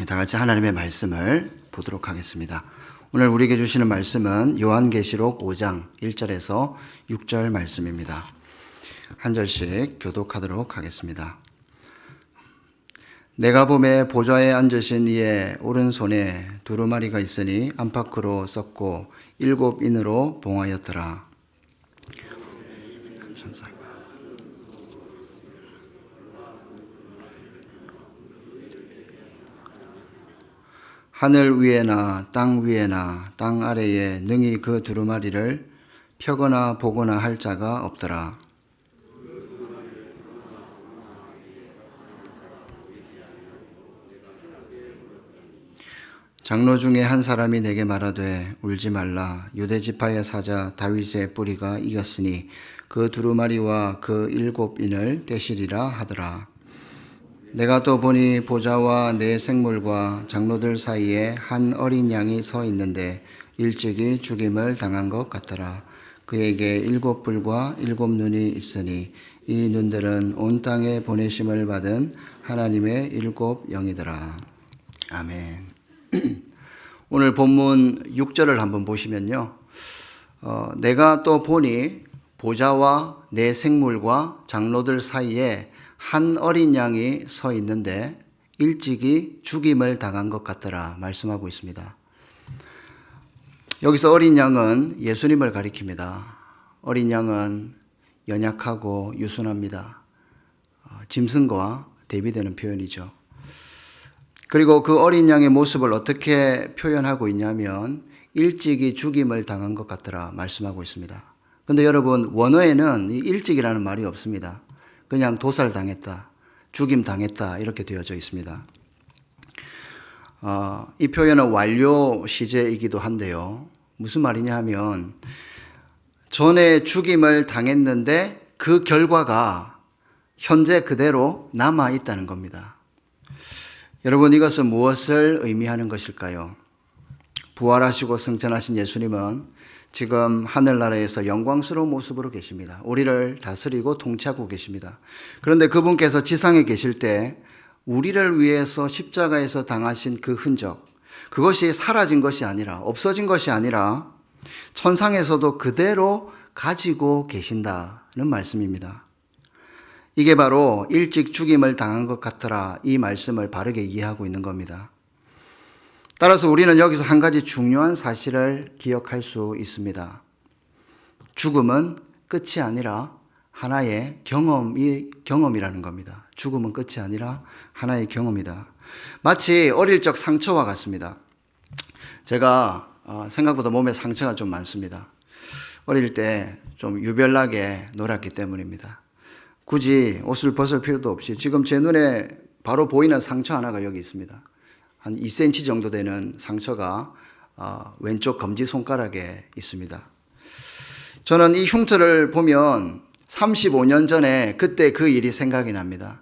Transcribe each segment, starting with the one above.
다 같이 하나님의 말씀을 보도록 하겠습니다. 오늘 우리에게 주시는 말씀은 요한계시록 5장 1절에서 6절 말씀입니다. 한 절씩 교독하도록 하겠습니다. 내가 보매 보좌에 앉으신 이의 오른손에 두루마리가 있으니 안팎으로 썩고 7인으로 봉하였더라. 하늘 위에나 땅 위에나 땅 아래에 능히 그 두루마리를 펴거나 보거나 할 자가 없더라. 장로 중에 한 사람이 내게 말하되 울지 말라. 유대 지파의 사자 다윗의 뿌리가 이겼으니 그 두루마리와 그 7인을 떼시리라 하더라. 내가 또 보니 보좌와 네 생물과 장로들 사이에 한 어린 양이 서 있는데 일찍이 죽임을 당한 것 같더라. 그에게 7뿔과 7눈이 있으니 이 눈들은 온 땅에 보내심을 받은 하나님의 7 영이더라. 아멘. 오늘 본문 6절을 한번 보시면요. 내가 또 보니 보좌와 네 생물과 장로들 사이에 한 어린 양이 서 있는데 일찍이 죽임을 당한 것 같더라 말씀하고 있습니다. 여기서 어린 양은 예수님을 가리킵니다. 어린 양은 연약하고 유순합니다. 짐승과 대비되는 표현이죠. 그리고 그 어린 양의 모습을 어떻게 표현하고 있냐면 일찍이 죽임을 당한 것 같더라 말씀하고 있습니다. 그런데 여러분, 원어에는 이 일찍이라는 말이 없습니다. 그냥 도살당했다, 죽임당했다 이렇게 되어져 있습니다. 이 표현은 완료 시제이기도 한데요. 무슨 말이냐 하면 전에 죽임을 당했는데 그 결과가 현재 그대로 남아있다는 겁니다. 여러분, 이것은 무엇을 의미하는 것일까요? 부활하시고 승천하신 예수님은 지금 하늘나라에서 영광스러운 모습으로 계십니다. 우리를 다스리고 통치하고 계십니다. 그런데 그분께서 지상에 계실 때 우리를 위해서 십자가에서 당하신 그 흔적, 그것이 사라진 것이 아니라, 없어진 것이 아니라 천상에서도 그대로 가지고 계신다는 말씀입니다. 이게 바로 일찍 죽임을 당한 것 같더라, 이 말씀을 바르게 이해하고 있는 겁니다. 따라서 우리는 여기서 한 가지 중요한 사실을 기억할 수 있습니다. 죽음은 끝이 아니라 하나의 경험이라는 겁니다. 죽음은 끝이 아니라 하나의 경험이다. 마치 어릴 적 상처와 같습니다. 제가 생각보다 몸에 상처가 좀 많습니다. 어릴 때 좀 유별나게 놀았기 때문입니다. 굳이 옷을 벗을 필요도 없이 지금 제 눈에 바로 보이는 상처 하나가 여기 있습니다. 한 2cm 정도 되는 상처가 왼쪽 검지손가락에 있습니다. 저는 이 흉터를 보면 35년 전에 그때 그 일이 생각이 납니다.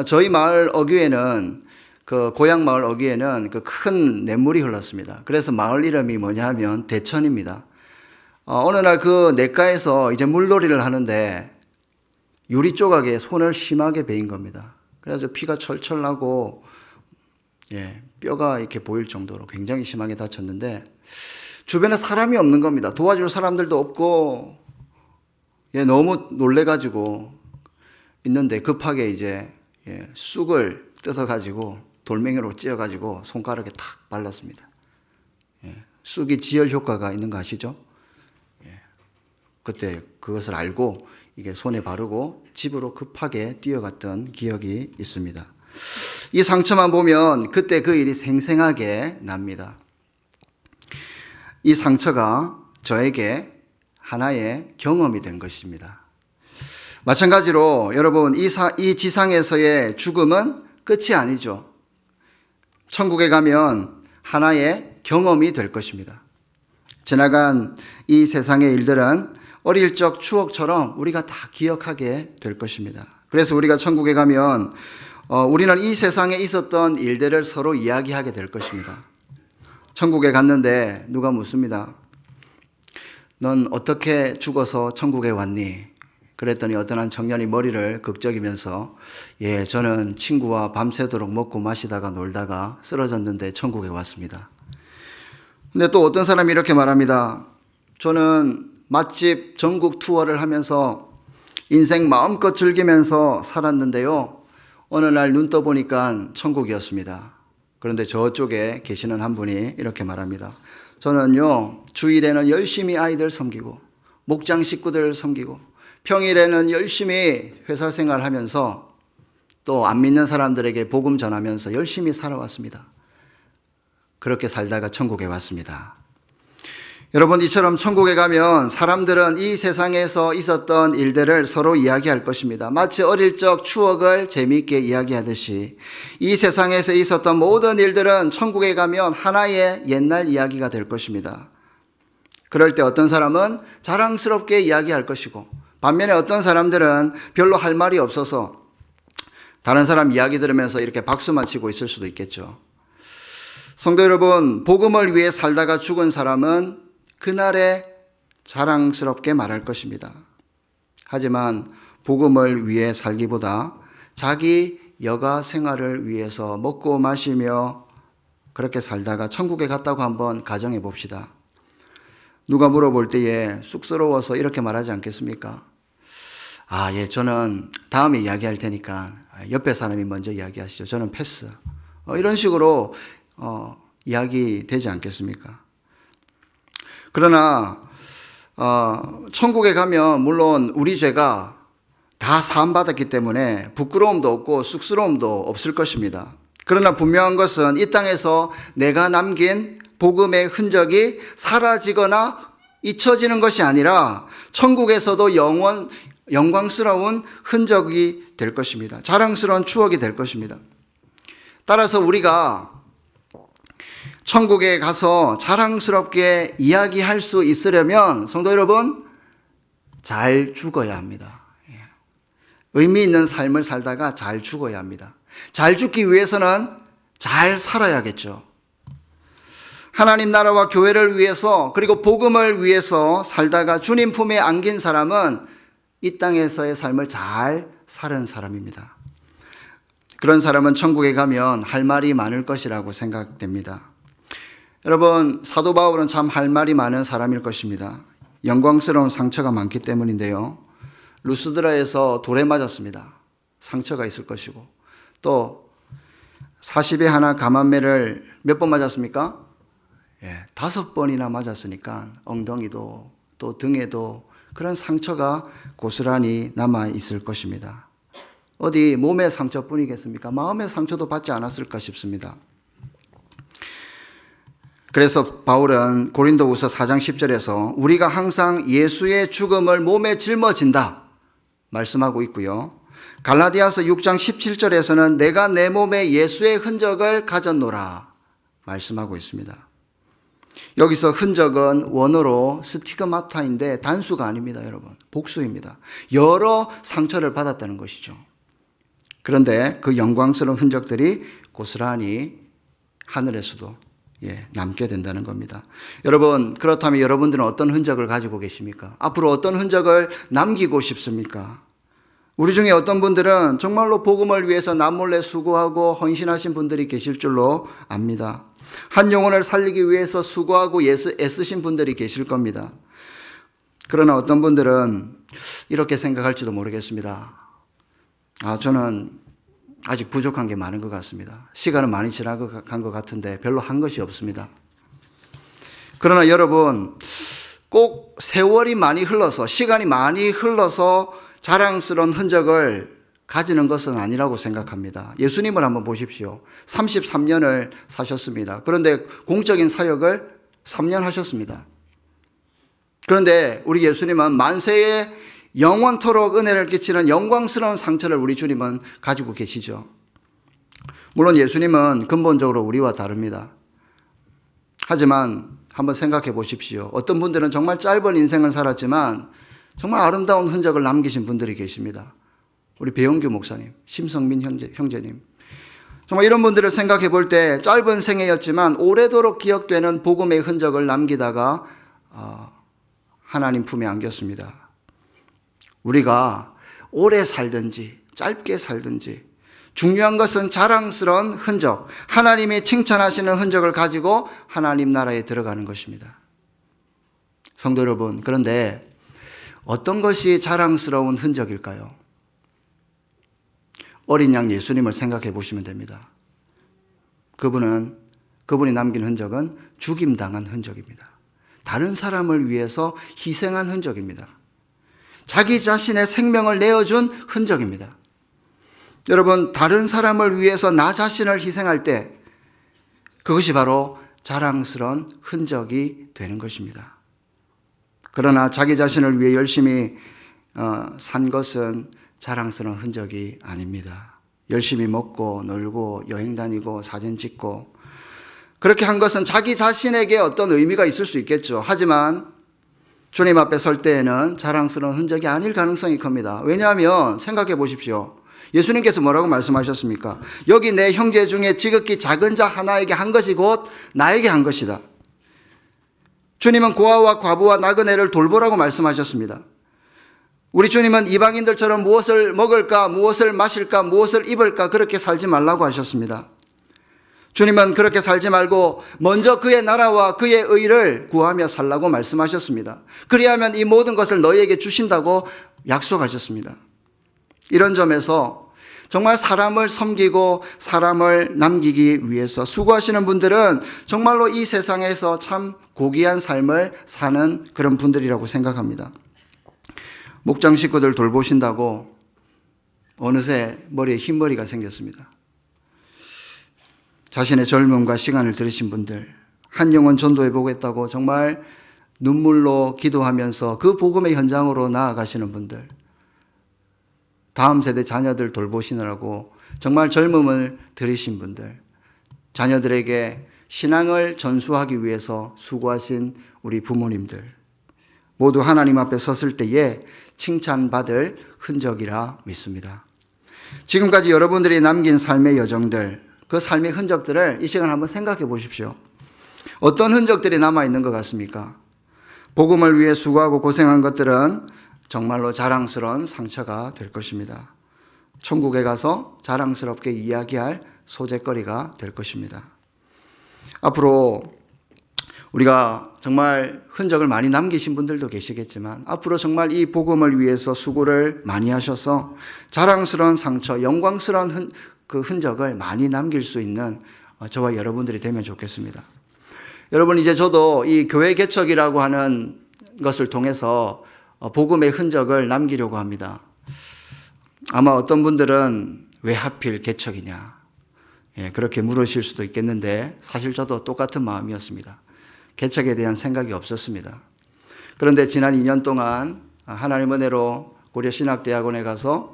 저희 마을 어귀에는, 그 고향 마을 어귀에는 그 큰 냇물이 흘렀습니다. 그래서 마을 이름이 뭐냐 하면 대천입니다. 어느 날 그 냇가에서 이제 물놀이를 하는데 유리 조각에 손을 심하게 베인 겁니다. 그래서 피가 철철 나고 뼈가 이렇게 보일 정도로 굉장히 심하게 다쳤는데 주변에 사람이 없는 겁니다. 도와줄 사람들도 없고 너무 놀래가지고 있는데 급하게 이제 쑥을 뜯어가지고 돌멩이로 찧어가지고 손가락에 탁 발랐습니다. 쑥이 지혈 효과가 있는 거 아시죠? 그때 그것을 알고 이게 손에 바르고 집으로 급하게 뛰어갔던 기억이 있습니다. 이 상처만 보면 그때 그 일이 생생하게 납니다. 이 상처가 저에게 하나의 경험이 된 것입니다. 마찬가지로 여러분, 이 지상에서의 죽음은 끝이 아니죠. 천국에 가면 하나의 경험이 될 것입니다. 지나간 이 세상의 일들은 어릴 적 추억처럼 우리가 다 기억하게 될 것입니다. 그래서 우리가 천국에 가면 우리는 이 세상에 있었던 일들을 서로 이야기하게 될 것입니다. 천국에 갔는데 누가 묻습니다. 넌 어떻게 죽어서 천국에 왔니? 그랬더니 어떤 한 청년이 머리를 극적이면서 저는 친구와 밤새도록 먹고 마시다가 놀다가 쓰러졌는데 천국에 왔습니다. 근데 또 어떤 사람이 이렇게 말합니다. 저는 맛집 전국 투어를 하면서 인생 마음껏 즐기면서 살았는데요. 어느 날 눈 떠보니까 천국이었습니다. 그런데 저쪽에 계시는 한 분이 이렇게 말합니다. 저는요, 주일에는 열심히 아이들 섬기고, 목장 식구들 섬기고, 평일에는 열심히 회사 생활하면서 또 안 믿는 사람들에게 복음 전하면서 열심히 살아왔습니다. 그렇게 살다가 천국에 왔습니다. 여러분, 이처럼 천국에 가면 사람들은 이 세상에서 있었던 일들을 서로 이야기할 것입니다. 마치 어릴 적 추억을 재미있게 이야기하듯이 이 세상에서 있었던 모든 일들은 천국에 가면 하나의 옛날 이야기가 될 것입니다. 그럴 때 어떤 사람은 자랑스럽게 이야기할 것이고, 반면에 어떤 사람들은 별로 할 말이 없어서 다른 사람 이야기 들으면서 이렇게 박수만 치고 있을 수도 있겠죠. 성도 여러분, 복음을 위해 살다가 죽은 사람은 그날에 자랑스럽게 말할 것입니다. 하지만 복음을 위해 살기보다 자기 여가 생활을 위해서 먹고 마시며 그렇게 살다가 천국에 갔다고 한번 가정해 봅시다. 누가 물어볼 때에 쑥스러워서 이렇게 말하지 않겠습니까? 저는 다음에 이야기할 테니까 옆에 사람이 먼저 이야기하시죠. 저는 패스. 이런 식으로 이야기 되지 않겠습니까? 그러나 천국에 가면 물론 우리 죄가 다 사함받았기 때문에 부끄러움도 없고 쑥스러움도 없을 것입니다. 그러나 분명한 것은 이 땅에서 내가 남긴 복음의 흔적이 사라지거나 잊혀지는 것이 아니라 천국에서도 영광스러운 흔적이 될 것입니다. 자랑스러운 추억이 될 것입니다. 따라서 우리가 천국에 가서 자랑스럽게 이야기할 수 있으려면 성도 여러분, 잘 죽어야 합니다. 의미 있는 삶을 살다가 잘 죽어야 합니다. 잘 죽기 위해서는 잘 살아야겠죠. 하나님 나라와 교회를 위해서 그리고 복음을 위해서 살다가 주님 품에 안긴 사람은 이 땅에서의 삶을 잘 사는 사람입니다. 그런 사람은 천국에 가면 할 말이 많을 것이라고 생각됩니다. 여러분, 사도 바울은 참 할 말이 많은 사람일 것입니다. 영광스러운 상처가 많기 때문인데요. 루스드라에서 돌에 맞았습니다. 상처가 있을 것이고, 또 40에 하나 가만매를 몇 번 맞았습니까? 5번이나 맞았으니까 엉덩이도 또 등에도 그런 상처가 고스란히 남아 있을 것입니다. 어디 몸의 상처뿐이겠습니까? 마음의 상처도 받지 않았을까 싶습니다. 그래서 바울은 고린도후서 4장 10절에서 우리가 항상 예수의 죽음을 몸에 짊어진다 말씀하고 있고요. 갈라디아서 6장 17절에서는 내가 내 몸에 예수의 흔적을 가졌노라 말씀하고 있습니다. 여기서 흔적은 원어로 스티그마타인데 단수가 아닙니다, 여러분. 복수입니다. 여러 상처를 받았다는 것이죠. 그런데 그 영광스러운 흔적들이 고스란히 하늘에서도 남게 된다는 겁니다. 여러분, 그렇다면 여러분들은 어떤 흔적을 가지고 계십니까? 앞으로 어떤 흔적을 남기고 싶습니까? 우리 중에 어떤 분들은 정말로 복음을 위해서 남몰래 수고하고 헌신하신 분들이 계실 줄로 압니다. 한 영혼을 살리기 위해서 수고하고 애쓰신 분들이 계실 겁니다. 그러나 어떤 분들은 이렇게 생각할지도 모르겠습니다. 저는 아직 부족한 게 많은 것 같습니다. 시간은 많이 지나간 것 같은데 별로 한 것이 없습니다. 그러나 여러분, 꼭 세월이 많이 흘러서, 시간이 많이 흘러서 자랑스러운 흔적을 가지는 것은 아니라고 생각합니다. 예수님을 한번 보십시오. 33년을 사셨습니다. 그런데 공적인 사역을 3년 하셨습니다. 그런데 우리 예수님은 만세에 영원토록 은혜를 끼치는 영광스러운 상처를 우리 주님은 가지고 계시죠. 물론 예수님은 근본적으로 우리와 다릅니다. 하지만 한번 생각해 보십시오. 어떤 분들은 정말 짧은 인생을 살았지만 정말 아름다운 흔적을 남기신 분들이 계십니다. 우리 배영규 목사님, 심성민 형제님. 정말 이런 분들을 생각해 볼 때 짧은 생애였지만 오래도록 기억되는 복음의 흔적을 남기다가 하나님 품에 안겼습니다. 우리가 오래 살든지 짧게 살든지 중요한 것은 자랑스러운 흔적, 하나님이 칭찬하시는 흔적을 가지고 하나님 나라에 들어가는 것입니다. 성도 여러분, 그런데 어떤 것이 자랑스러운 흔적일까요? 어린 양 예수님을 생각해 보시면 됩니다. 그분이 남긴 흔적은 죽임당한 흔적입니다. 다른 사람을 위해서 희생한 흔적입니다. 자기 자신의 생명을 내어준 흔적입니다. 여러분, 다른 사람을 위해서 나 자신을 희생할 때 그것이 바로 자랑스러운 흔적이 되는 것입니다. 그러나 자기 자신을 위해 열심히 산 것은 자랑스러운 흔적이 아닙니다. 열심히 먹고 놀고 여행 다니고 사진 찍고 그렇게 한 것은 자기 자신에게 어떤 의미가 있을 수 있겠죠. 하지만 주님 앞에 설 때에는 자랑스러운 흔적이 아닐 가능성이 큽니다. 왜냐하면 생각해 보십시오. 예수님께서 뭐라고 말씀하셨습니까? 여기 내 형제 중에 지극히 작은 자 하나에게 한 것이 곧 나에게 한 것이다. 주님은 고아와 과부와 나그네를 돌보라고 말씀하셨습니다. 우리 주님은 이방인들처럼 무엇을 먹을까, 무엇을 마실까, 무엇을 입을까 그렇게 살지 말라고 하셨습니다. 주님은 그렇게 살지 말고 먼저 그의 나라와 그의 의를 구하며 살라고 말씀하셨습니다. 그리하면 이 모든 것을 너희에게 주신다고 약속하셨습니다. 이런 점에서 정말 사람을 섬기고 사람을 남기기 위해서 수고하시는 분들은 정말로 이 세상에서 참 고귀한 삶을 사는 그런 분들이라고 생각합니다. 목장 식구들 돌보신다고 어느새 머리에 흰머리가 생겼습니다. 자신의 젊음과 시간을 들이신 분들, 한 영혼 전도해 보겠다고 정말 눈물로 기도하면서 그 복음의 현장으로 나아가시는 분들, 다음 세대 자녀들 돌보시느라고 정말 젊음을 들이신 분들, 자녀들에게 신앙을 전수하기 위해서 수고하신 우리 부모님들, 모두 하나님 앞에 섰을 때에 칭찬받을 흔적이라 믿습니다. 지금까지 여러분들이 남긴 삶의 여정들, 그 삶의 흔적들을 이 시간 한번 생각해 보십시오. 어떤 흔적들이 남아있는 것 같습니까? 복음을 위해 수고하고 고생한 것들은 정말로 자랑스러운 상처가 될 것입니다. 천국에 가서 자랑스럽게 이야기할 소재거리가 될 것입니다. 앞으로 우리가 정말 흔적을 많이 남기신 분들도 계시겠지만 앞으로 정말 이 복음을 위해서 수고를 많이 하셔서 자랑스러운 상처, 영광스러운 그 흔적을 많이 남길 수 있는 저와 여러분들이 되면 좋겠습니다. 여러분, 이제 저도 이 교회 개척이라고 하는 것을 통해서 복음의 흔적을 남기려고 합니다. 아마 어떤 분들은 왜 하필 개척이냐, 그렇게 물으실 수도 있겠는데 사실 저도 똑같은 마음이었습니다. 개척에 대한 생각이 없었습니다. 그런데 지난 2년 동안 하나님 은혜로 고려신학대학원에 가서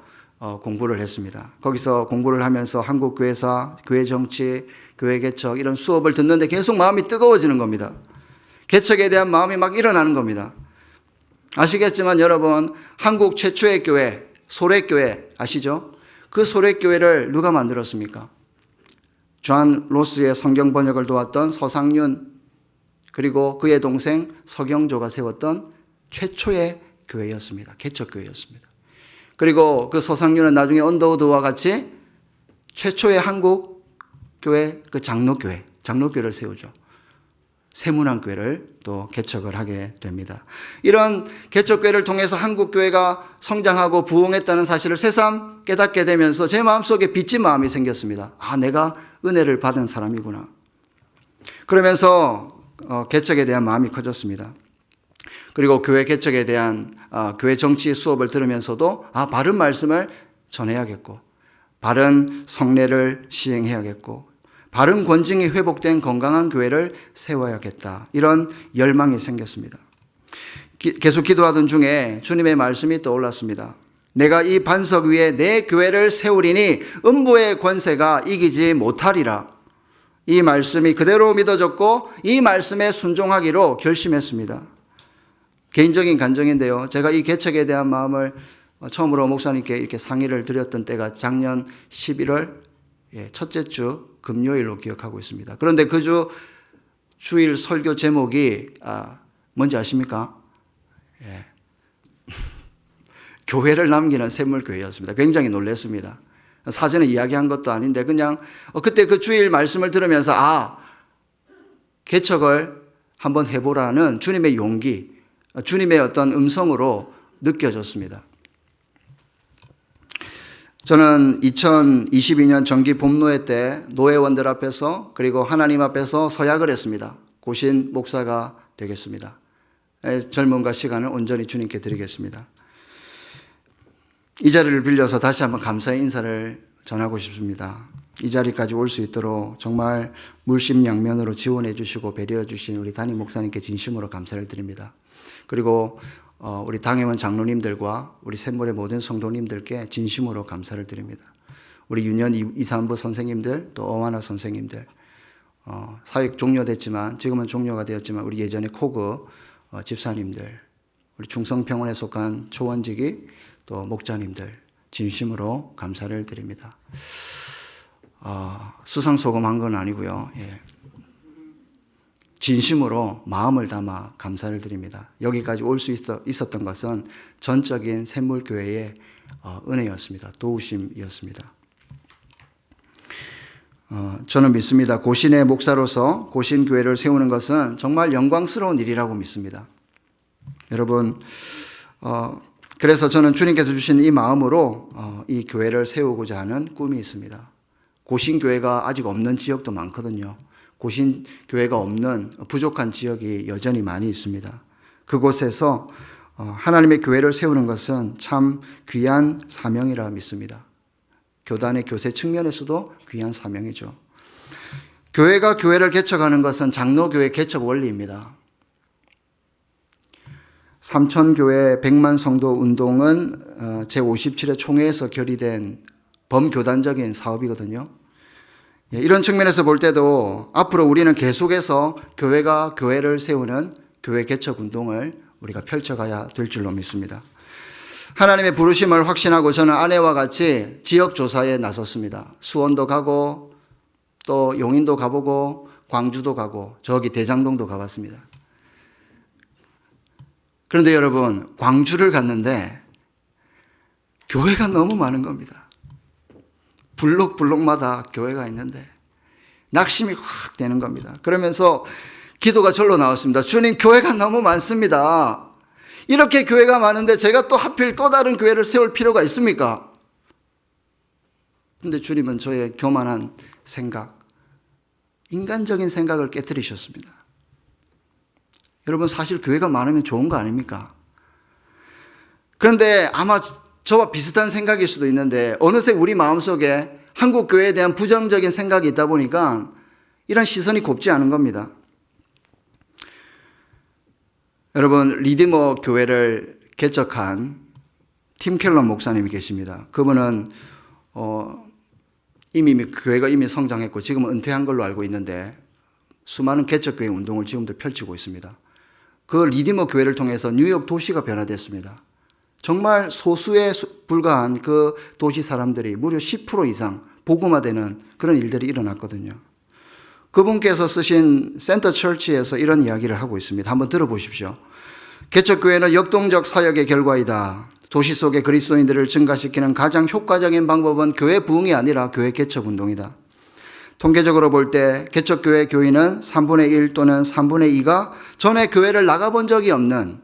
공부를 했습니다. 거기서 공부를 하면서 한국 교회사, 교회 정치, 교회 개척 이런 수업을 듣는데 계속 마음이 뜨거워지는 겁니다. 개척에 대한 마음이 막 일어나는 겁니다. 아시겠지만 여러분, 한국 최초의 교회, 소래교회 아시죠? 그 소래교회를 누가 만들었습니까? 존 로스의 성경 번역을 도왔던 서상윤, 그리고 그의 동생 서경조가 세웠던 최초의 교회였습니다. 개척교회였습니다. 그리고 그 서상윤은 나중에 언더우드와 같이 최초의 한국 교회, 그 장로교회를 세우죠. 세문안교회를 또 개척을 하게 됩니다. 이런 개척교회를 통해서 한국교회가 성장하고 부흥했다는 사실을 새삼 깨닫게 되면서 제 마음속에 빚진 마음이 생겼습니다. 아, 내가 은혜를 받은 사람이구나. 그러면서 개척에 대한 마음이 커졌습니다. 그리고 교회 개척에 대한 교회 정치 수업을 들으면서도 바른 말씀을 전해야겠고, 바른 성례를 시행해야겠고, 바른 권징이 회복된 건강한 교회를 세워야겠다. 이런 열망이 생겼습니다. 계속 기도하던 중에 주님의 말씀이 떠올랐습니다. 내가 이 반석 위에 내 교회를 세우리니 음부의 권세가 이기지 못하리라. 이 말씀이 그대로 믿어졌고 이 말씀에 순종하기로 결심했습니다. 개인적인 간증인데요. 제가 이 개척에 대한 마음을 처음으로 목사님께 이렇게 상의를 드렸던 때가 작년 11월 첫째 주 금요일로 기억하고 있습니다. 그런데 그 주일 설교 제목이 뭔지 아십니까? 교회를 남기는 샘물교회였습니다. 굉장히 놀랐습니다. 사전에 이야기한 것도 아닌데 그냥 그때 그 주일 말씀을 들으면서 개척을 한번 해보라는 주님의 용기, 주님의 어떤 음성으로 느껴졌습니다. 저는 2022년 정기 봄노회 때 노회원들 앞에서 그리고 하나님 앞에서 서약을 했습니다. 고신 목사가 되겠습니다. 젊음과 시간을 온전히 주님께 드리겠습니다. 이 자리를 빌려서 다시 한번 감사의 인사를 전하고 싶습니다. 이 자리까지 올 수 있도록 정말 물심양면으로 지원해 주시고 배려해 주신 우리 담임 목사님께 진심으로 감사를 드립니다. 그리고 우리 당회원 장로님들과 우리 샘물의 모든 성도님들께 진심으로 감사를 드립니다. 우리 유년 이사안부 선생님들, 또 어와나 선생님들, 사역 종료됐지만 지금은 종료가 되었지만 우리 예전에 코그 집사님들, 우리 충성평원에 속한 초원직이 또 목자님들 진심으로 감사를 드립니다. 수상소금한 건 아니고요. 진심으로 마음을 담아 감사를 드립니다. 여기까지 올 수 있었던 것은 전적인 샘물교회의 은혜였습니다. 도우심이었습니다. 저는 믿습니다. 고신의 목사로서 고신교회를 세우는 것은 정말 영광스러운 일이라고 믿습니다. 여러분, 그래서 저는 주님께서 주신 이 마음으로 이 교회를 세우고자 하는 꿈이 있습니다. 고신교회가 아직 없는 지역도 많거든요. 고신교회가 없는 부족한 지역이 여전히 많이 있습니다. 그곳에서 하나님의 교회를 세우는 것은 참 귀한 사명이라 믿습니다. 교단의 교세 측면에서도 귀한 사명이죠. 교회가 교회를 개척하는 것은 장로교회 개척 원리입니다. 삼천교회 100만 성도 운동은 제57회 총회에서 결의된 범교단적인 사업이거든요. 이런 측면에서 볼 때도 앞으로 우리는 계속해서 교회가 교회를 세우는 교회 개척 운동을 우리가 펼쳐가야 될 줄로 믿습니다. 하나님의 부르심을 확신하고 저는 아내와 같이 지역 조사에 나섰습니다. 수원도 가고 또 용인도 가보고 광주도 가고 저기 대장동도 가봤습니다. 그런데 여러분, 광주를 갔는데 교회가 너무 많은 겁니다. 블록마다 교회가 있는데 낙심이 확 되는 겁니다. 그러면서 기도가 절로 나왔습니다. 주님, 교회가 너무 많습니다. 이렇게 교회가 많은데 제가 또 하필 또 다른 교회를 세울 필요가 있습니까? 그런데 주님은 저의 교만한 생각, 인간적인 생각을 깨뜨리셨습니다. 여러분, 사실 교회가 많으면 좋은 거 아닙니까? 그런데 아마 저와 비슷한 생각일 수도 있는데 어느새 우리 마음속에 한국 교회에 대한 부정적인 생각이 있다 보니까 이런 시선이 곱지 않은 겁니다. 여러분, 리디머 교회를 개척한 팀 켈러 목사님이 계십니다. 그분은 교회가 이미 성장했고 지금은 은퇴한 걸로 알고 있는데 수많은 개척교회 운동을 지금도 펼치고 있습니다. 그 리디머 교회를 통해서 뉴욕 도시가 변화됐습니다. 정말 소수에 불과한 그 도시 사람들이 무려 10% 이상 복음화되는 그런 일들이 일어났거든요. 그분께서 쓰신 센터 처치에서 이런 이야기를 하고 있습니다. 한번 들어보십시오. 개척교회는 역동적 사역의 결과이다. 도시 속의 그리스도인들을 증가시키는 가장 효과적인 방법은 교회 부흥이 아니라 교회 개척 운동이다. 통계적으로 볼 때 개척교회 교인은 3분의 1 또는 3분의 2가 전에 교회를 나가본 적이 없는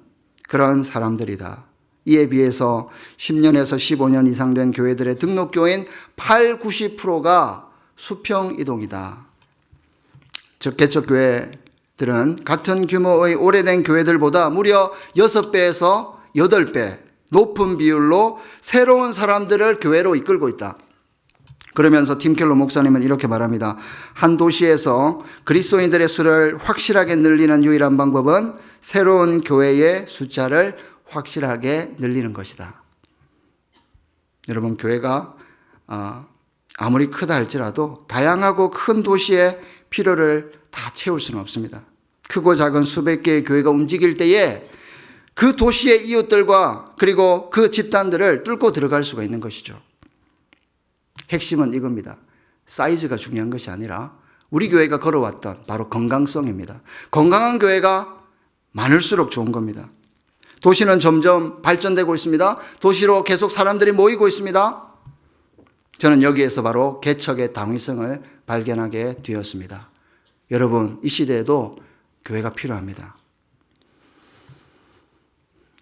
그런 사람들이다. 이에 비해서 10년에서 15년 이상 된 교회들의 등록교인 80~90%가 수평 이동이다. 즉 개척교회들은 같은 규모의 오래된 교회들보다 무려 6배에서 8배 높은 비율로 새로운 사람들을 교회로 이끌고 있다. 그러면서 팀 켈러 목사님은 이렇게 말합니다. 한 도시에서 그리스도인들의 수를 확실하게 늘리는 유일한 방법은 새로운 교회의 숫자를 확실하게 늘리는 것이다. 여러분, 교회가 아무리 크다 할지라도 다양하고 큰 도시의 필요를 다 채울 수는 없습니다. 크고 작은 수백 개의 교회가 움직일 때에 그 도시의 이웃들과 그리고 그 집단들을 뚫고 들어갈 수가 있는 것이죠. 핵심은 이겁니다. 사이즈가 중요한 것이 아니라 우리 교회가 걸어왔던 바로 건강성입니다. 건강한 교회가 많을수록 좋은 겁니다. 도시는 점점 발전되고 있습니다. 도시로 계속 사람들이 모이고 있습니다. 저는 여기에서 바로 개척의 당위성을 발견하게 되었습니다. 여러분, 이 시대에도 교회가 필요합니다.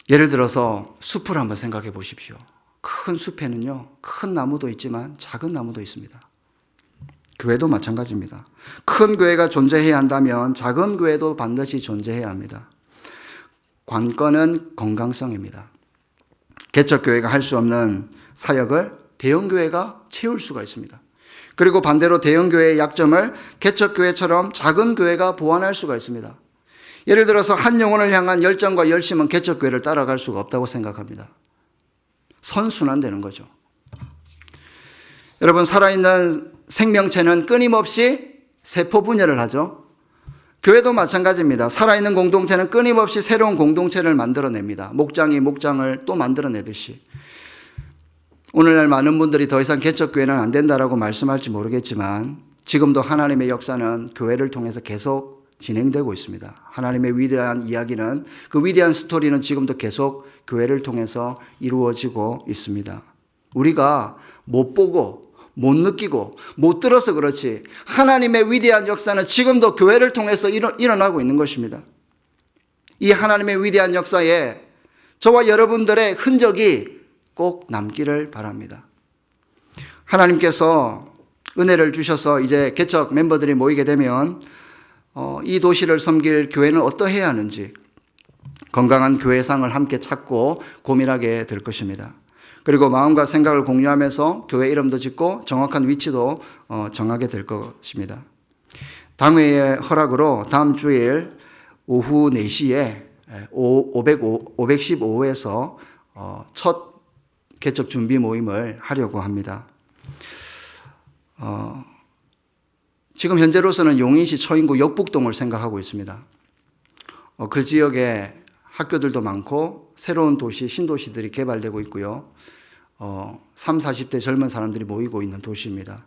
예를 들어서 숲을 한번 생각해 보십시오. 큰 숲에는요, 큰 나무도 있지만 작은 나무도 있습니다. 교회도 마찬가지입니다. 큰 교회가 존재해야 한다면 작은 교회도 반드시 존재해야 합니다. 관건은 건강성입니다. 개척교회가 할 수 없는 사역을 대형교회가 채울 수가 있습니다. 그리고 반대로 대형교회의 약점을 개척교회처럼 작은 교회가 보완할 수가 있습니다. 예를 들어서 한 영혼을 향한 열정과 열심은 개척교회를 따라갈 수가 없다고 생각합니다. 선순환되는 거죠. 여러분, 살아있는 생명체는 끊임없이 세포 분열을 하죠. 교회도 마찬가지입니다. 살아있는 공동체는 끊임없이 새로운 공동체를 만들어냅니다. 목장이 목장을 또 만들어내듯이. 오늘날 많은 분들이 더 이상 개척교회는 안 된다라고 말씀할지 모르겠지만 지금도 하나님의 역사는 교회를 통해서 계속 진행되고 있습니다. 하나님의 위대한 이야기는, 그 위대한 스토리는 지금도 계속 교회를 통해서 이루어지고 있습니다. 우리가 못 보고 못 느끼고 못 들어서 그렇지 하나님의 위대한 역사는 지금도 교회를 통해서 일어나고 있는 것입니다. 이 하나님의 위대한 역사에 저와 여러분들의 흔적이 꼭 남기를 바랍니다. 하나님께서 은혜를 주셔서 이제 개척 멤버들이 모이게 되면 이 도시를 섬길 교회는 어떠해야 하는지 건강한 교회상을 함께 찾고 고민하게 될 것입니다. 그리고 마음과 생각을 공유하면서 교회 이름도 짓고 정확한 위치도 정하게 될 것입니다. 당회의 허락으로 다음 주일 오후 4시에 515호에서 첫 개척 준비 모임을 하려고 합니다. 지금 현재로서는 용인시 처인구 역북동을 생각하고 있습니다. 그 지역에 학교들도 많고 새로운 도시, 신도시들이 개발되고 있고요. 3, 40대 젊은 사람들이 모이고 있는 도시입니다.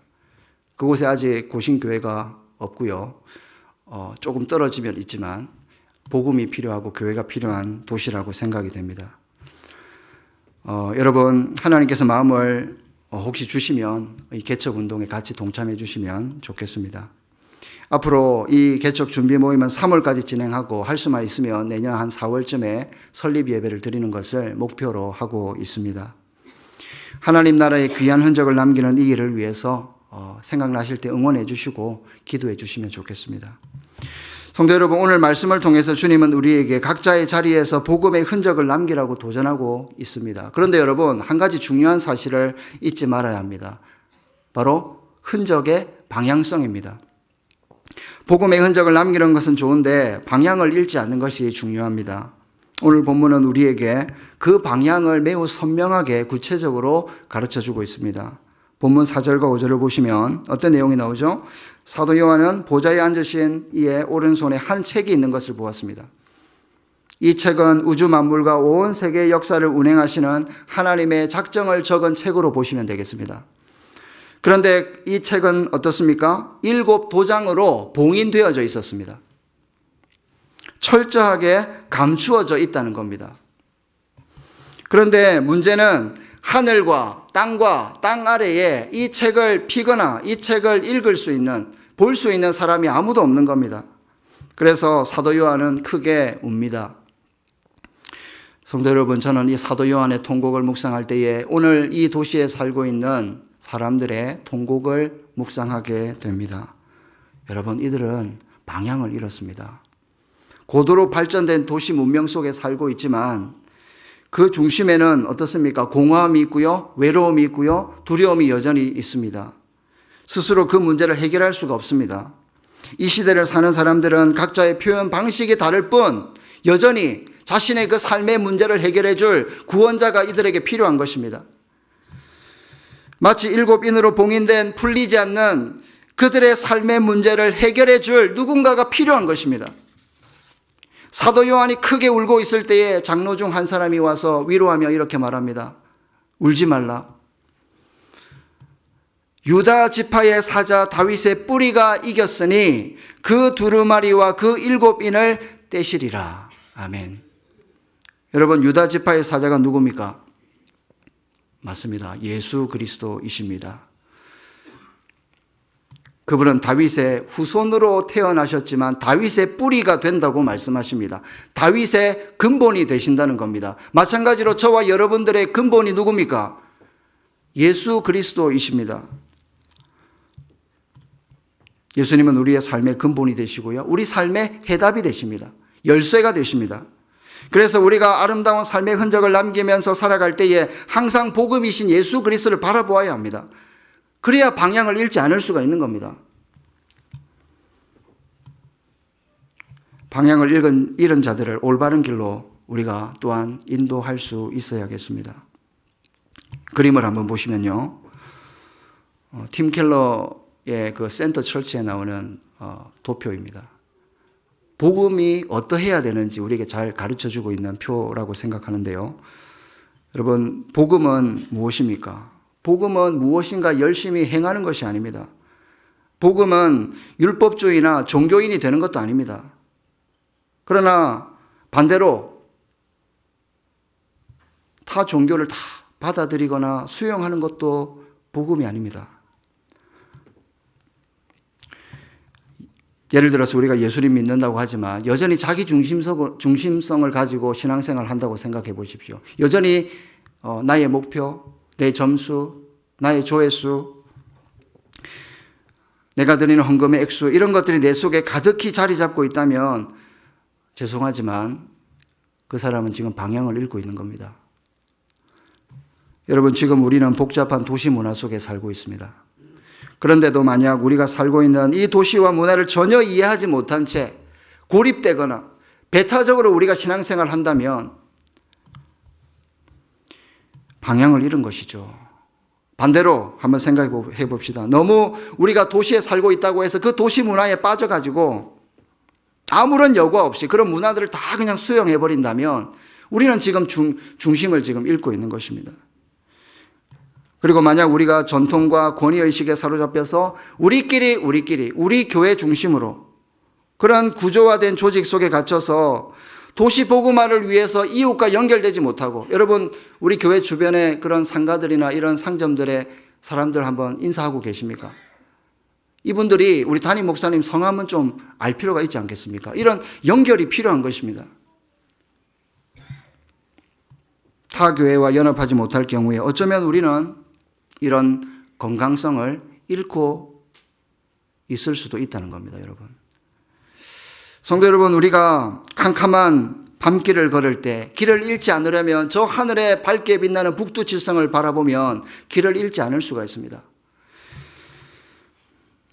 그곳에 아직 고신교회가 없고요. 조금 떨어지면 있지만 복음이 필요하고 교회가 필요한 도시라고 생각이 됩니다. 여러분, 하나님께서 마음을 혹시 주시면 이 개척운동에 같이 동참해 주시면 좋겠습니다. 앞으로 이 개척 준비 모임은 3월까지 진행하고 할 수만 있으면 내년 한 4월쯤에 설립 예배를 드리는 것을 목표로 하고 있습니다. 하나님 나라의 귀한 흔적을 남기는 이 일을 위해서 생각나실 때 응원해 주시고 기도해 주시면 좋겠습니다. 성도 여러분, 오늘 말씀을 통해서 주님은 우리에게 각자의 자리에서 복음의 흔적을 남기라고 도전하고 있습니다. 그런데 여러분, 한 가지 중요한 사실을 잊지 말아야 합니다. 바로 흔적의 방향성입니다. 복음의 흔적을 남기는 것은 좋은데 방향을 잃지 않는 것이 중요합니다. 오늘 본문은 우리에게 그 방향을 매우 선명하게 구체적으로 가르쳐주고 있습니다. 본문 4절과 5절을 보시면 어떤 내용이 나오죠? 사도 요한은 보좌에 앉으신 이의 오른손에 한 책이 있는 것을 보았습니다. 이 책은 우주 만물과 온 세계의 역사를 운행하시는 하나님의 작정을 적은 책으로 보시면 되겠습니다. 그런데 이 책은 어떻습니까? 7 도장으로 봉인되어져 있었습니다. 철저하게 감추어져 있다는 겁니다. 그런데 문제는 하늘과 땅 아래에 이 책을 피거나 이 책을 읽을 수 있는, 볼 수 있는 사람이 아무도 없는 겁니다. 그래서 사도 요한은 크게 웁니다. 성도 여러분, 저는 이 사도 요한의 통곡을 묵상할 때에 오늘 이 도시에 살고 있는 사람들의 통곡을 묵상하게 됩니다. 여러분, 이들은 방향을 잃었습니다. 고도로 발전된 도시 문명 속에 살고 있지만 그 중심에는 어떻습니까? 공허함이 있고요, 외로움이 있고요, 두려움이 여전히 있습니다. 스스로 그 문제를 해결할 수가 없습니다. 이 시대를 사는 사람들은 각자의 표현 방식이 다를 뿐 여전히 자신의 그 삶의 문제를 해결해 줄 구원자가 이들에게 필요한 것입니다. 마치 7 인으로 봉인된 풀리지 않는 그들의 삶의 문제를 해결해 줄 누군가가 필요한 것입니다. 사도 요한이 크게 울고 있을 때에 장로 중 한 사람이 와서 위로하며 이렇게 말합니다. 울지 말라. 유다 지파의 사자 다윗의 뿌리가 이겼으니 그 두루마리와 그 7인을 떼시리라. 아멘. 여러분, 유다 지파의 사자가 누굽니까? 맞습니다. 예수 그리스도이십니다. 그분은 다윗의 후손으로 태어나셨지만 다윗의 뿌리가 된다고 말씀하십니다. 다윗의 근본이 되신다는 겁니다. 마찬가지로 저와 여러분들의 근본이 누굽니까? 예수 그리스도이십니다. 예수님은 우리의 삶의 근본이 되시고요. 우리 삶의 해답이 되십니다. 열쇠가 되십니다. 그래서 우리가 아름다운 삶의 흔적을 남기면서 살아갈 때에 항상 복음이신 예수 그리스도를 바라보아야 합니다. 그래야 방향을 잃지 않을 수가 있는 겁니다. 방향을 잃은 자들을 올바른 길로 우리가 또한 인도할 수 있어야겠습니다. 그림을 한번 보시면요. 팀 켈러의 그 센터 철치에 나오는 도표입니다. 복음이 어떠해야 되는지 우리에게 잘 가르쳐주고 있는 표라고 생각하는데요. 여러분, 복음은 무엇입니까? 복음은 무엇인가 열심히 행하는 것이 아닙니다. 복음은 율법주의나 종교인이 되는 것도 아닙니다. 그러나 반대로 타 종교를 다 받아들이거나 수용하는 것도 복음이 아닙니다. 예를 들어서 우리가 예수님 믿는다고 하지만 여전히 자기 중심성을 가지고 신앙생활을 한다고 생각해 보십시오. 여전히 나의 목표, 내 점수, 나의 조회수, 내가 드리는 헌금의 액수, 이런 것들이 내 속에 가득히 자리 잡고 있다면 죄송하지만 그 사람은 지금 방향을 잃고 있는 겁니다. 여러분, 지금 우리는 복잡한 도시 문화 속에 살고 있습니다. 그런데도 만약 우리가 살고 있는 이 도시와 문화를 전혀 이해하지 못한 채 고립되거나 배타적으로 우리가 신앙생활을 한다면 방향을 잃은 것이죠. 반대로 한번 생각해 봅시다. 너무 우리가 도시에 살고 있다고 해서 그 도시 문화에 빠져가지고 아무런 여과 없이 그런 문화들을 다 그냥 수용해 버린다면 우리는 지금 중심을 지금 잃고 있는 것입니다. 그리고 만약 우리가 전통과 권위의식에 사로잡혀서 우리끼리 우리 교회 중심으로 그런 구조화된 조직 속에 갇혀서 도시 복음화를 위해서 이웃과 연결되지 못하고, 여러분, 우리 교회 주변에 그런 상가들이나 이런 상점들의 사람들 한번 인사하고 계십니까? 이분들이 우리 담임 목사님 성함은 좀 알 필요가 있지 않겠습니까? 이런 연결이 필요한 것입니다. 타 교회와 연합하지 못할 경우에 어쩌면 우리는 이런 건강성을 잃고 있을 수도 있다는 겁니다, 여러분. 성도 여러분, 우리가 캄캄한 밤길을 걸을 때 길을 잃지 않으려면 저 하늘에 밝게 빛나는 북두칠성을 바라보면 길을 잃지 않을 수가 있습니다.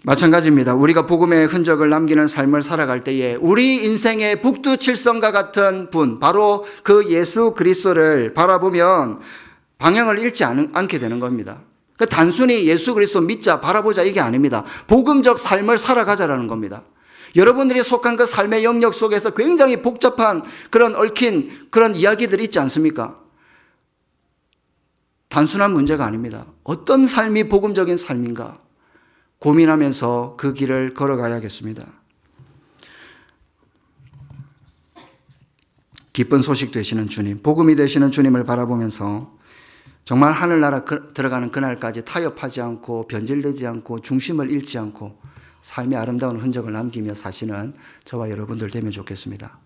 마찬가지입니다. 우리가 복음의 흔적을 남기는 삶을 살아갈 때에 우리 인생의 북두칠성과 같은 분, 바로 그 예수 그리스도를 바라보면 방향을 잃지 않게 되는 겁니다. 그 단순히 예수 그리스도 믿자, 바라보자, 이게 아닙니다. 복음적 삶을 살아가자라는 겁니다. 여러분들이 속한 그 삶의 영역 속에서 굉장히 복잡한 그런 얽힌 그런 이야기들이 있지 않습니까? 단순한 문제가 아닙니다. 어떤 삶이 복음적인 삶인가 고민하면서 그 길을 걸어가야겠습니다. 기쁜 소식 되시는 주님, 복음이 되시는 주님을 바라보면서 정말 하늘나라 들어가는 그날까지 타협하지 않고 변질되지 않고 중심을 잃지 않고 삶의 아름다운 흔적을 남기며 사시는 저와 여러분들 되면 좋겠습니다.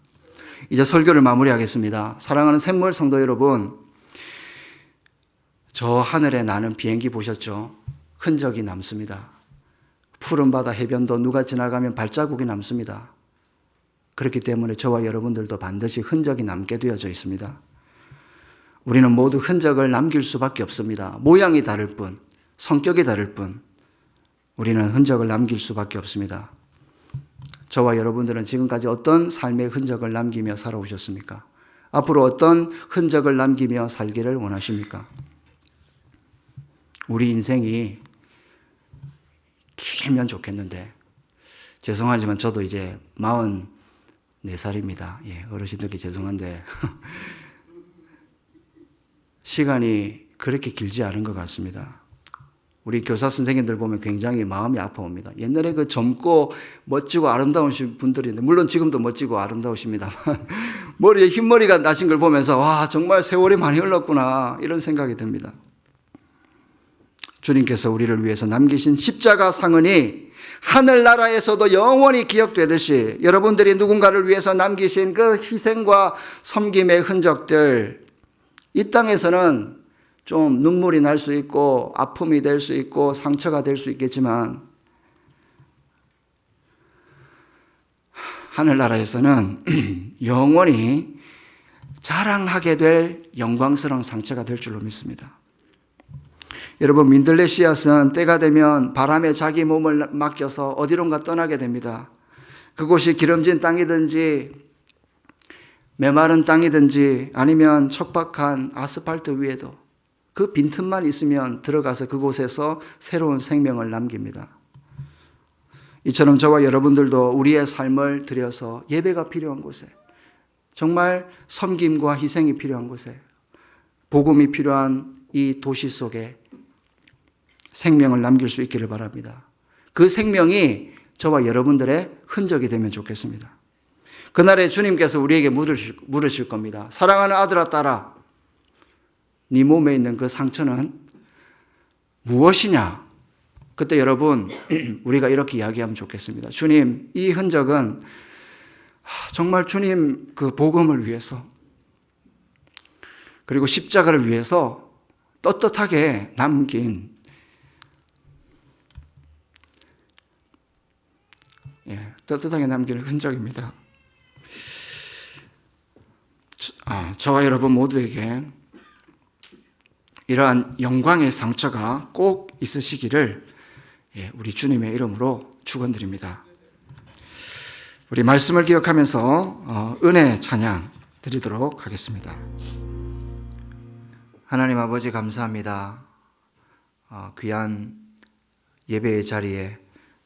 이제 설교를 마무리하겠습니다. 사랑하는 샘물 성도 여러분, 저 하늘에 나는 비행기 보셨죠? 흔적이 남습니다. 푸른 바다 해변도 누가 지나가면 발자국이 남습니다. 그렇기 때문에 저와 여러분들도 반드시 흔적이 남게 되어져 있습니다. 우리는 모두 흔적을 남길 수밖에 없습니다. 모양이 다를 뿐, 성격이 다를 뿐 우리는 흔적을 남길 수밖에 없습니다. 저와 여러분들은 지금까지 어떤 삶의 흔적을 남기며 살아오셨습니까? 앞으로 어떤 흔적을 남기며 살기를 원하십니까? 우리 인생이 길면 좋겠는데, 죄송하지만 저도 이제 44살입니다. 예, 어르신들께 죄송한데 시간이 그렇게 길지 않은 것 같습니다. 우리 교사 선생님들 보면 굉장히 마음이 아파옵니다. 옛날에 그 젊고 멋지고 아름다우신 분들인데, 물론 지금도 멋지고 아름다우십니다만, 머리에 흰머리가 나신 걸 보면서, 와, 정말 세월이 많이 흘렀구나, 이런 생각이 듭니다. 주님께서 우리를 위해서 남기신 십자가 상흔이 하늘나라에서도 영원히 기억되듯이 여러분들이 누군가를 위해서 남기신 그 희생과 섬김의 흔적들, 이 땅에서는 좀 눈물이 날 수 있고 아픔이 될 수 있고 상처가 될 수 있겠지만, 하늘나라에서는 영원히 자랑하게 될 영광스러운 상처가 될 줄로 믿습니다. 여러분, 민들레 씨앗은 때가 되면 바람에 자기 몸을 맡겨서 어디론가 떠나게 됩니다. 그곳이 기름진 땅이든지 메마른 땅이든지 아니면 척박한 아스팔트 위에도 그 빈틈만 있으면 들어가서 그곳에서 새로운 생명을 남깁니다. 이처럼 저와 여러분들도 우리의 삶을 들여서 예배가 필요한 곳에, 정말 섬김과 희생이 필요한 곳에, 복음이 필요한 이 도시 속에 생명을 남길 수 있기를 바랍니다. 그 생명이 저와 여러분들의 흔적이 되면 좋겠습니다. 그날에 주님께서 우리에게 물으실 겁니다. 사랑하는 아들아 딸아, 네 몸에 있는 그 상처는 무엇이냐? 그때 여러분, 우리가 이렇게 이야기하면 좋겠습니다. 주님, 이 흔적은 정말 주님 그 복음을 위해서, 그리고 십자가를 위해서 떳떳하게 남긴 떳떳하게 남기는 흔적입니다. 저와 여러분 모두에게 이러한 영광의 상처가 꼭 있으시기를 우리 주님의 이름으로 축원드립니다. 우리 말씀을 기억하면서 은혜 찬양 드리도록 하겠습니다. 하나님 아버지, 감사합니다. 귀한 예배의 자리에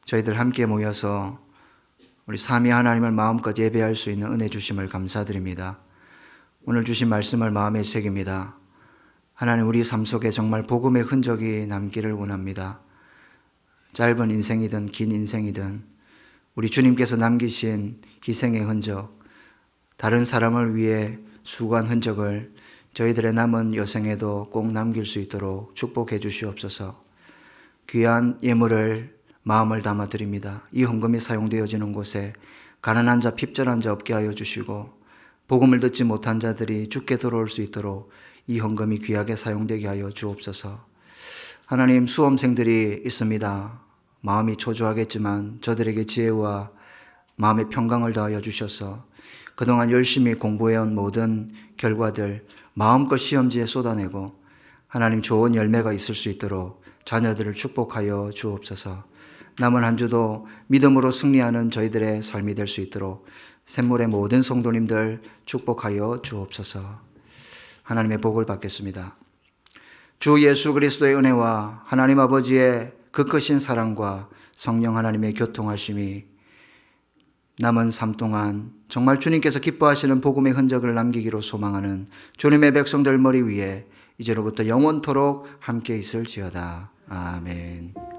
저희들 함께 모여서 우리 삼위 하나님을 마음껏 예배할 수 있는 은혜 주심을 감사드립니다. 오늘 주신 말씀을 마음에 새깁니다. 하나님, 우리 삶 속에 정말 복음의 흔적이 남기를 원합니다. 짧은 인생이든 긴 인생이든 우리 주님께서 남기신 희생의 흔적, 다른 사람을 위해 수고한 흔적을 저희들의 남은 여생에도 꼭 남길 수 있도록 축복해 주시옵소서. 귀한 예물을 마음을 담아 드립니다. 이 헌금이 사용되어지는 곳에 가난한 자, 핍절한 자 없게 하여 주시고, 복음을 듣지 못한 자들이 주께 들어올 수 있도록 이 헌금이 귀하게 사용되게 하여 주옵소서. 하나님, 수험생들이 있습니다. 마음이 초조하겠지만 저들에게 지혜와 마음의 평강을 더하여 주셔서 그동안 열심히 공부해온 모든 결과들 마음껏 시험지에 쏟아내고 하나님, 좋은 열매가 있을 수 있도록 자녀들을 축복하여 주옵소서. 남은 한 주도 믿음으로 승리하는 저희들의 삶이 될 수 있도록 샘물의 모든 성도님들 축복하여 주옵소서. 하나님의 복을 받겠습니다. 주 예수 그리스도의 은혜와 하나님 아버지의 그 크신 사랑과 성령 하나님의 교통하심이 남은 삶 동안 정말 주님께서 기뻐하시는 복음의 흔적을 남기기로 소망하는 주님의 백성들 머리 위에 이제로부터 영원토록 함께 있을지어다. 아멘.